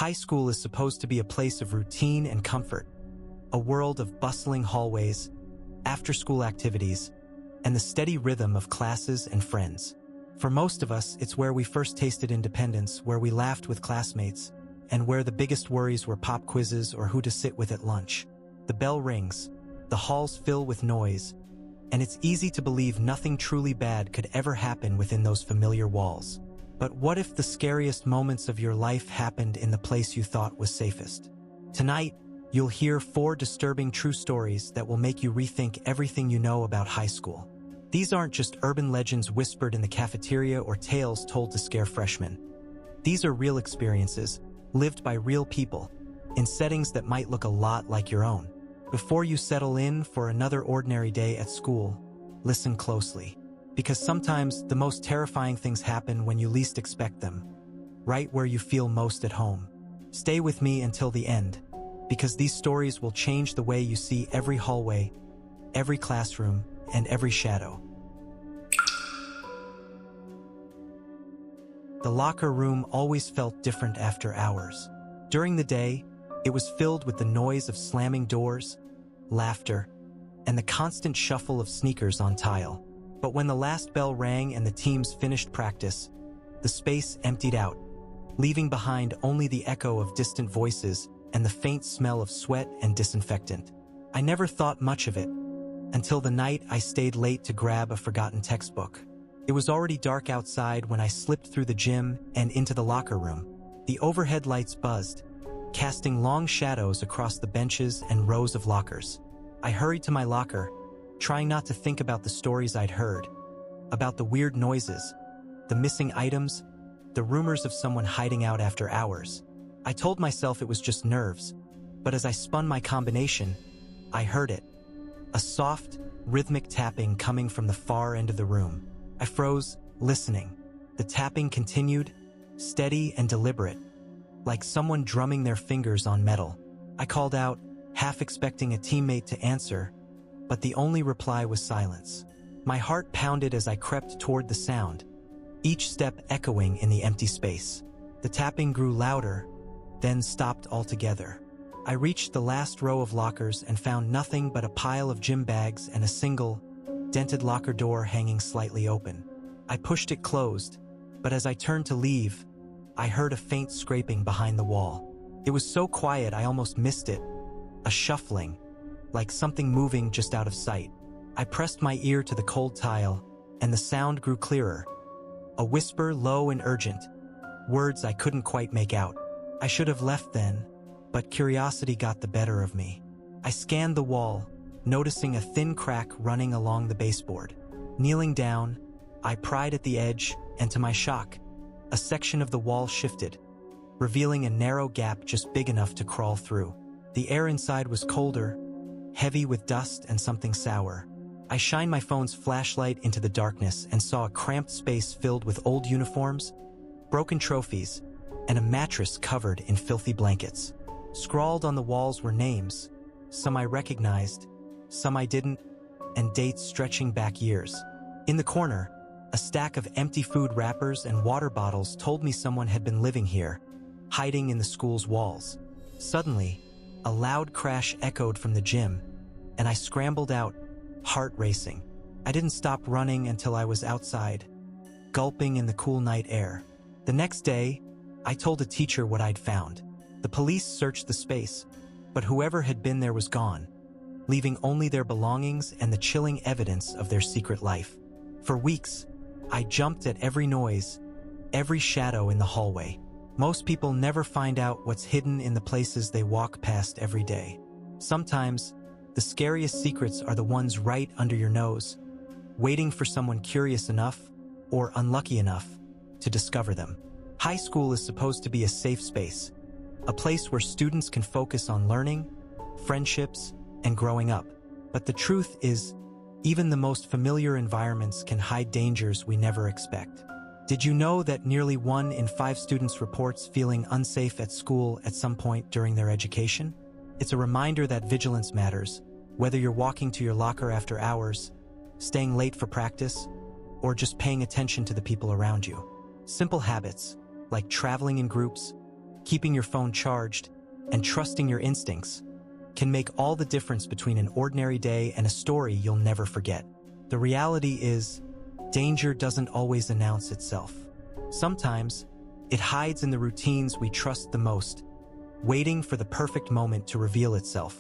High school is supposed to be a place of routine and comfort, a world of bustling hallways, after-school activities, and the steady rhythm of classes and friends. For most of us, it's where we first tasted independence, where we laughed with classmates, and where the biggest worries were pop quizzes or who to sit with at lunch. The bell rings, the halls fill with noise, and it's easy to believe nothing truly bad could ever happen within those familiar walls. But what if the scariest moments of your life happened in the place you thought was safest? Tonight, you'll hear 4 disturbing true stories that will make you rethink everything you know about high school. These aren't just urban legends whispered in the cafeteria or tales told to scare freshmen. These are real experiences, lived by real people, in settings that might look a lot like your own. Before you settle in for another ordinary day at school, listen closely. Because sometimes the most terrifying things happen when you least expect them, right where you feel most at home. Stay with me until the end, because these stories will change the way you see every hallway, every classroom, and every shadow. The locker room always felt different after hours. During the day, it was filled with the noise of slamming doors, laughter, and the constant shuffle of sneakers on tile. But when the last bell rang and the teams finished practice, the space emptied out, leaving behind only the echo of distant voices and the faint smell of sweat and disinfectant. I never thought much of it, until the night I stayed late to grab a forgotten textbook. It was already dark outside when I slipped through the gym and into the locker room. The overhead lights buzzed, casting long shadows across the benches and rows of lockers. I hurried to my locker, trying not to think about the stories I'd heard, about the weird noises, the missing items, the rumors of someone hiding out after hours. I told myself it was just nerves, but as I spun my combination, I heard it. A soft, rhythmic tapping coming from the far end of the room. I froze, listening. The tapping continued, steady and deliberate, like someone drumming their fingers on metal. I called out, half expecting a teammate to answer, but the only reply was silence. My heart pounded as I crept toward the sound, each step echoing in the empty space. The tapping grew louder, then stopped altogether. I reached the last row of lockers and found nothing but a pile of gym bags and a single, dented locker door hanging slightly open. I pushed it closed, but as I turned to leave, I heard a faint scraping behind the wall. It was so quiet I almost missed it, a shuffling, like something moving just out of sight. I pressed my ear to the cold tile, and the sound grew clearer. A whisper low and urgent, words I couldn't quite make out. I should have left then, but curiosity got the better of me. I scanned the wall, noticing a thin crack running along the baseboard. Kneeling down, I pried at the edge, and to my shock, a section of the wall shifted, revealing a narrow gap just big enough to crawl through. The air inside was colder, heavy with dust and something sour. I shined my phone's flashlight into the darkness and saw a cramped space filled with old uniforms, broken trophies, and a mattress covered in filthy blankets. Scrawled on the walls were names, some I recognized, some I didn't, and dates stretching back years. In the corner, a stack of empty food wrappers and water bottles told me someone had been living here, hiding in the school's walls. Suddenly, a loud crash echoed from the gym, and I scrambled out, heart racing. I didn't stop running until I was outside, gulping in the cool night air. The next day, I told a teacher what I'd found. The police searched the space, but whoever had been there was gone, leaving only their belongings and the chilling evidence of their secret life. For weeks, I jumped at every noise, every shadow in the hallway. Most people never find out what's hidden in the places they walk past every day. Sometimes, the scariest secrets are the ones right under your nose, waiting for someone curious enough or unlucky enough to discover them. High school is supposed to be a safe space, a place where students can focus on learning, friendships, and growing up. But the truth is, even the most familiar environments can hide dangers we never expect. Did you know that nearly 1 in 5 students reports feeling unsafe at school at some point during their education? It's a reminder that vigilance matters, whether you're walking to your locker after hours, staying late for practice, or just paying attention to the people around you. Simple habits, like traveling in groups, keeping your phone charged, and trusting your instincts can make all the difference between an ordinary day and a story you'll never forget. The reality is, danger doesn't always announce itself. Sometimes, it hides in the routines we trust the most, waiting for the perfect moment to reveal itself.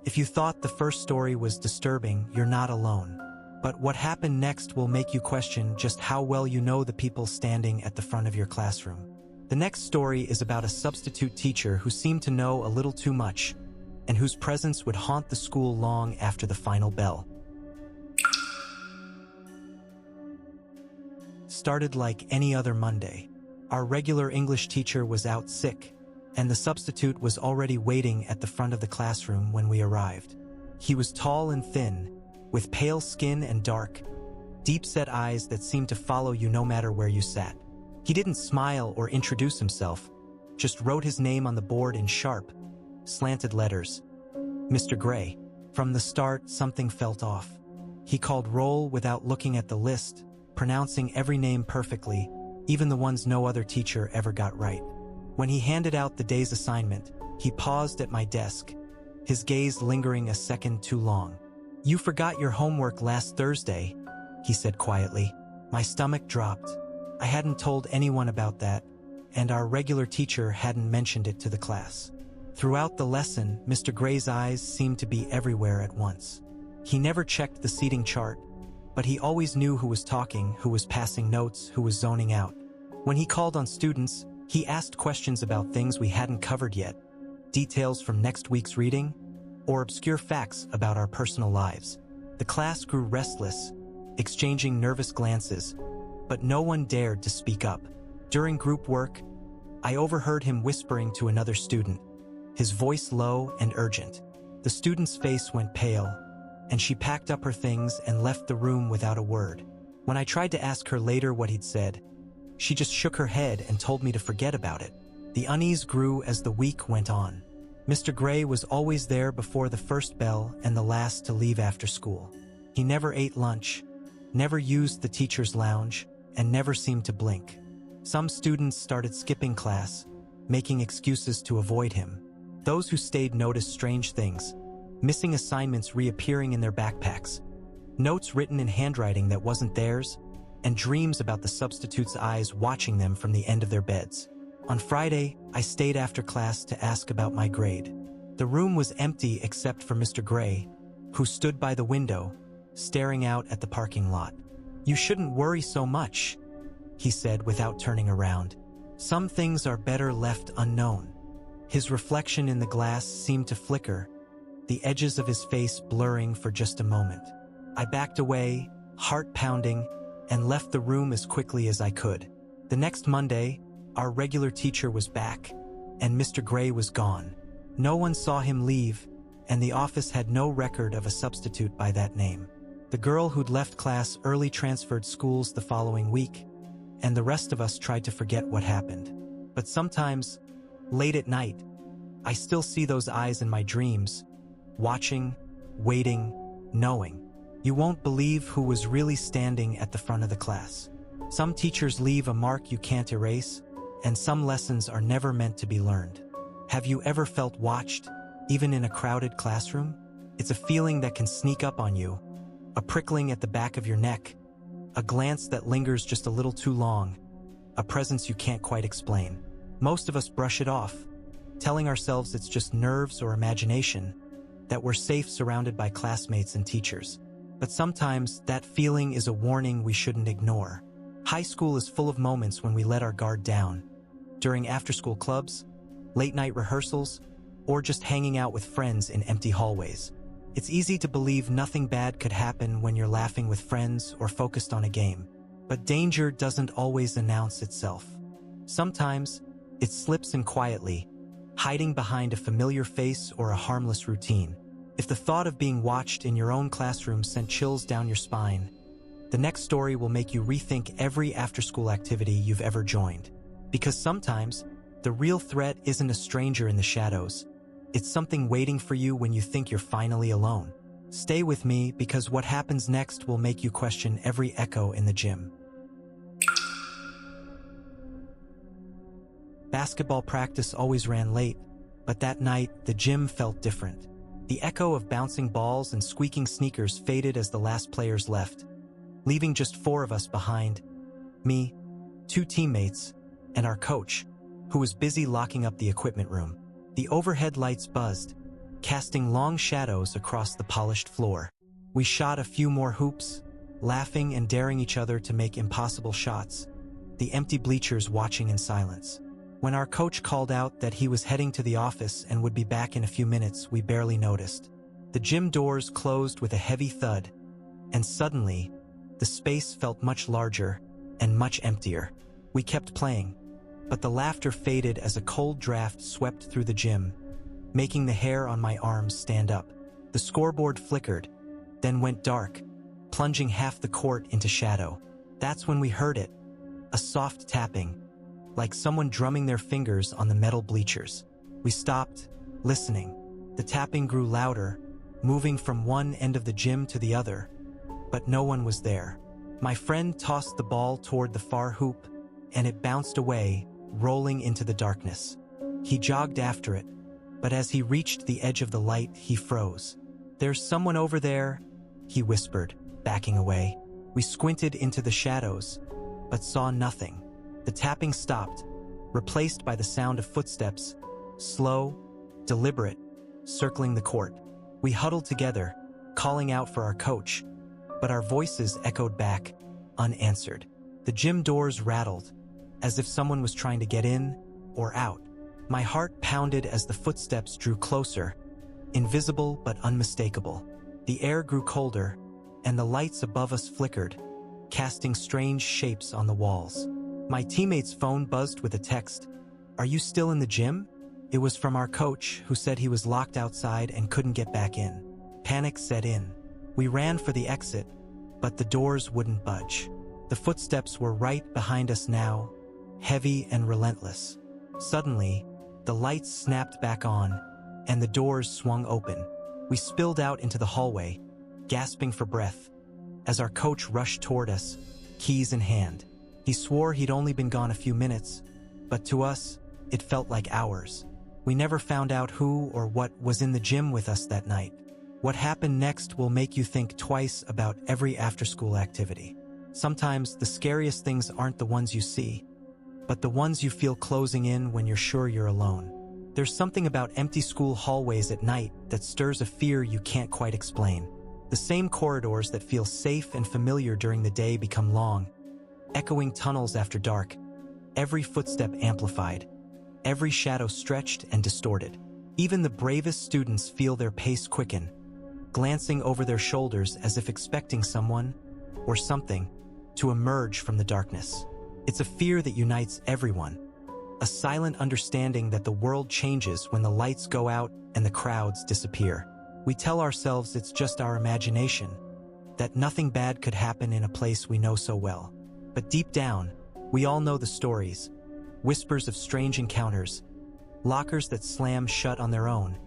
If you thought the first story was disturbing, you're not alone. But what happened next will make you question just how well you know the people standing at the front of your classroom. The next story is about a substitute teacher who seemed to know a little too much, and whose presence would haunt the school long after the final bell. Started like any other Monday. Our regular English teacher was out sick, and the substitute was already waiting at the front of the classroom when we arrived. He was tall and thin, with pale skin and dark, deep-set eyes that seemed to follow you no matter where you sat. He didn't smile or introduce himself, just wrote his name on the board in sharp, slanted letters. Mr. Gray. From the start, something felt off. He called roll without looking at the list, pronouncing every name perfectly, even the ones no other teacher ever got right. When he handed out the day's assignment, he paused at my desk, his gaze lingering a second too long. "You forgot your homework last Thursday," he said quietly. My stomach dropped. I hadn't told anyone about that, and our regular teacher hadn't mentioned it to the class. Throughout the lesson, Mr. Gray's eyes seemed to be everywhere at once. He never checked the seating chart, but he always knew who was talking, who was passing notes, who was zoning out. When he called on students, he asked questions about things we hadn't covered yet, details from next week's reading, or obscure facts about our personal lives. The class grew restless, exchanging nervous glances, but no one dared to speak up. During group work, I overheard him whispering to another student, his voice low and urgent. The student's face went pale, and she packed up her things and left the room without a word. When I tried to ask her later what he'd said, she just shook her head and told me to forget about it. The unease grew as the week went on. Mr. Gray was always there before the first bell and the last to leave after school. He never ate lunch, never used the teacher's lounge, and never seemed to blink. Some students started skipping class, making excuses to avoid him. Those who stayed noticed strange things, missing assignments reappearing in their backpacks, notes written in handwriting that wasn't theirs, and dreams about the substitute's eyes watching them from the end of their beds. On Friday, I stayed after class to ask about my grade. The room was empty except for Mr. Gray, who stood by the window, staring out at the parking lot. "You shouldn't worry so much," he said without turning around. "Some things are better left unknown." His reflection in the glass seemed to flicker, the edges of his face blurring for just a moment. I backed away, heart pounding, and left the room as quickly as I could. The next Monday, our regular teacher was back, and Mr. Gray was gone. No one saw him leave, and the office had no record of a substitute by that name. The girl who'd left class early transferred schools the following week, and the rest of us tried to forget what happened. But sometimes, late at night, I still see those eyes in my dreams, watching, waiting, knowing. You won't believe who was really standing at the front of the class. Some teachers leave a mark you can't erase, and some lessons are never meant to be learned. Have you ever felt watched, even in a crowded classroom? It's a feeling that can sneak up on you, a prickling at the back of your neck, a glance that lingers just a little too long, a presence you can't quite explain. Most of us brush it off, telling ourselves it's just nerves or imagination, that we're safe surrounded by classmates and teachers. But sometimes that feeling is a warning we shouldn't ignore. High school is full of moments when we let our guard down. During after-school clubs, late-night rehearsals, or just hanging out with friends in empty hallways. It's easy to believe nothing bad could happen when you're laughing with friends or focused on a game. But danger doesn't always announce itself. Sometimes, it slips in quietly, hiding behind a familiar face or a harmless routine. If the thought of being watched in your own classroom sent chills down your spine, the next story will make you rethink every after-school activity you've ever joined. Because sometimes, the real threat isn't a stranger in the shadows. It's something waiting for you when you think you're finally alone. Stay with me because what happens next will make you question every echo in the gym. Basketball practice always ran late, but that night, the gym felt different. The echo of bouncing balls and squeaking sneakers faded as the last players left, leaving just 4 of us behind: me, 2 teammates, and our coach, who was busy locking up the equipment room. The overhead lights buzzed, casting long shadows across the polished floor. We shot a few more hoops, laughing and daring each other to make impossible shots, the empty bleachers watching in silence. When our coach called out that he was heading to the office and would be back in a few minutes, we barely noticed. The gym doors closed with a heavy thud, and suddenly, the space felt much larger and much emptier. We kept playing, but the laughter faded as a cold draft swept through the gym, making the hair on my arms stand up. The scoreboard flickered, then went dark, plunging half the court into shadow. That's when we heard it, a soft tapping, like someone drumming their fingers on the metal bleachers. We stopped, listening. The tapping grew louder, moving from one end of the gym to the other, but no one was there. My friend tossed the ball toward the far hoop, and it bounced away, rolling into the darkness. He jogged after it, but as he reached the edge of the light, he froze. "There's someone over there," he whispered, backing away. We squinted into the shadows, but saw nothing. The tapping stopped, replaced by the sound of footsteps, slow, deliberate, circling the court. We huddled together, calling out for our coach, but our voices echoed back, unanswered. The gym doors rattled, as if someone was trying to get in or out. My heart pounded as the footsteps drew closer, invisible but unmistakable. The air grew colder, and the lights above us flickered, casting strange shapes on the walls. My teammate's phone buzzed with a text. "Are you still in the gym?" It was from our coach, who said he was locked outside and couldn't get back in. Panic set in. We ran for the exit, but the doors wouldn't budge. The footsteps were right behind us now, heavy and relentless. Suddenly, the lights snapped back on, and the doors swung open. We spilled out into the hallway, gasping for breath, as our coach rushed toward us, keys in hand. He swore he'd only been gone a few minutes, but to us, it felt like hours. We never found out who or what was in the gym with us that night. What happened next will make you think twice about every after-school activity. Sometimes the scariest things aren't the ones you see, but the ones you feel closing in when you're sure you're alone. There's something about empty school hallways at night that stirs a fear you can't quite explain. The same corridors that feel safe and familiar during the day become long, echoing tunnels after dark, every footstep amplified, every shadow stretched and distorted. Even the bravest students feel their pace quicken, glancing over their shoulders as if expecting someone, or something, to emerge from the darkness. It's a fear that unites everyone, a silent understanding that the world changes when the lights go out and the crowds disappear. We tell ourselves it's just our imagination, that nothing bad could happen in a place we know so well. But deep down, we all know the stories, whispers of strange encounters, lockers that slam shut on their own,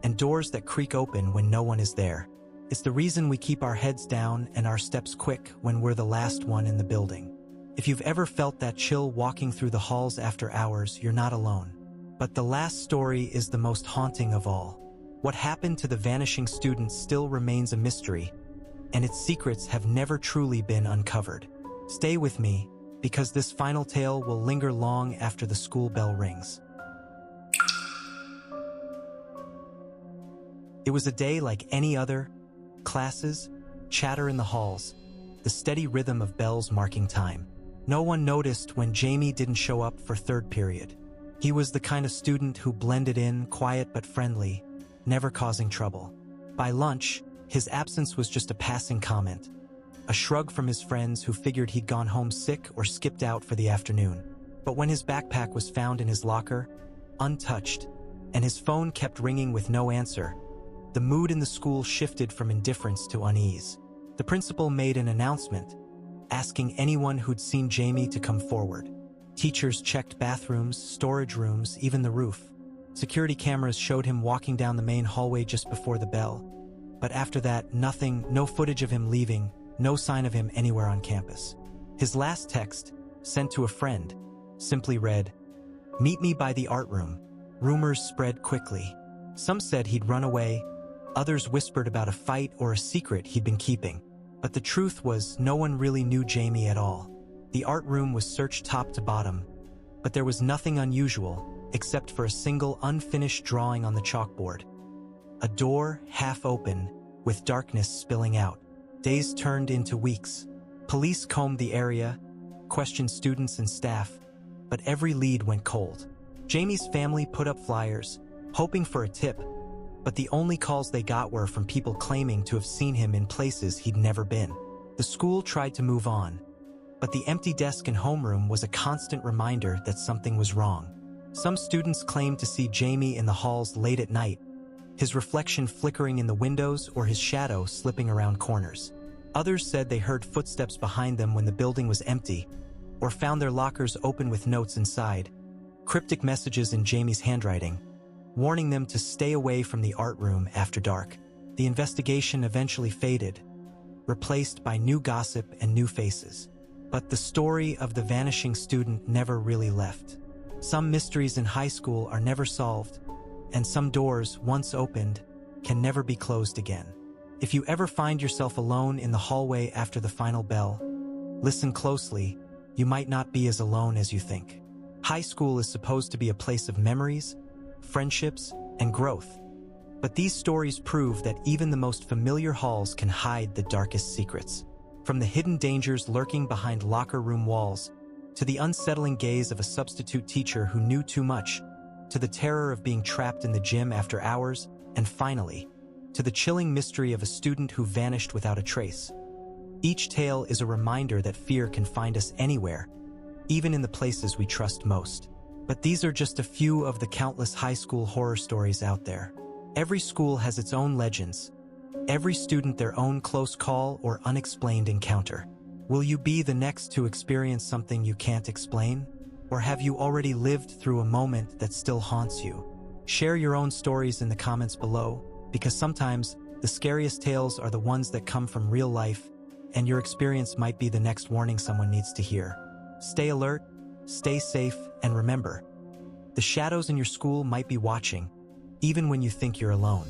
and doors that creak open when no one is there. It's the reason we keep our heads down and our steps quick when we're the last one in the building. If you've ever felt that chill walking through the halls after hours, you're not alone. But the last story is the most haunting of all. What happened to the vanishing student still remains a mystery, and its secrets have never truly been uncovered. Stay with me, because this final tale will linger long after the school bell rings. It was a day like any other. Classes, chatter in the halls, the steady rhythm of bells marking time. No one noticed when Jamie didn't show up for third period. He was the kind of student who blended in, quiet but friendly, never causing trouble. By lunch, his absence was just a passing comment, a shrug from his friends who figured he'd gone home sick or skipped out for the afternoon. But when his backpack was found in his locker, untouched, and his phone kept ringing with no answer, the mood in the school shifted from indifference to unease. The principal made an announcement, asking anyone who'd seen Jamie to come forward. Teachers checked bathrooms, storage rooms, even the roof. Security cameras showed him walking down the main hallway just before the bell. But after that, nothing, no footage of him leaving, no sign of him anywhere on campus. His last text, sent to a friend, simply read, "Meet me by the art room." Rumors spread quickly. Some said he'd run away, others whispered about a fight or a secret he'd been keeping. But the truth was, no one really knew Jamie at all. The art room was searched top to bottom, but there was nothing unusual except for a single unfinished drawing on the chalkboard. A door half open, with darkness spilling out. Days turned into weeks. Police combed the area, questioned students and staff, but every lead went cold. Jamie's family put up flyers, hoping for a tip, but the only calls they got were from people claiming to have seen him in places he'd never been. The school tried to move on, but the empty desk and homeroom was a constant reminder that something was wrong. Some students claimed to see Jamie in the halls late at night, his reflection flickering in the windows or his shadow slipping around corners. Others said they heard footsteps behind them when the building was empty, or found their lockers open with notes inside, cryptic messages in Jamie's handwriting, warning them to stay away from the art room after dark. The investigation eventually faded, replaced by new gossip and new faces. But the story of the vanishing student never really left. Some mysteries in high school are never solved, and some doors, once opened, can never be closed again. If you ever find yourself alone in the hallway after the final bell, listen closely. You might not be as alone as you think. High school is supposed to be a place of memories, friendships, and growth. But these stories prove that even the most familiar halls can hide the darkest secrets. From the hidden dangers lurking behind locker room walls, to the unsettling gaze of a substitute teacher who knew too much, to the terror of being trapped in the gym after hours, and finally, to the chilling mystery of a student who vanished without a trace. Each tale is a reminder that fear can find us anywhere, even in the places we trust most. But these are just a few of the countless high school horror stories out there. Every school has its own legends, every student their own close call or unexplained encounter. Will you be the next to experience something you can't explain? Or have you already lived through a moment that still haunts you? Share your own stories in the comments below, because sometimes the scariest tales are the ones that come from real life, and your experience might be the next warning someone needs to hear. Stay alert, stay safe, and remember, the shadows in your school might be watching, even when you think you're alone.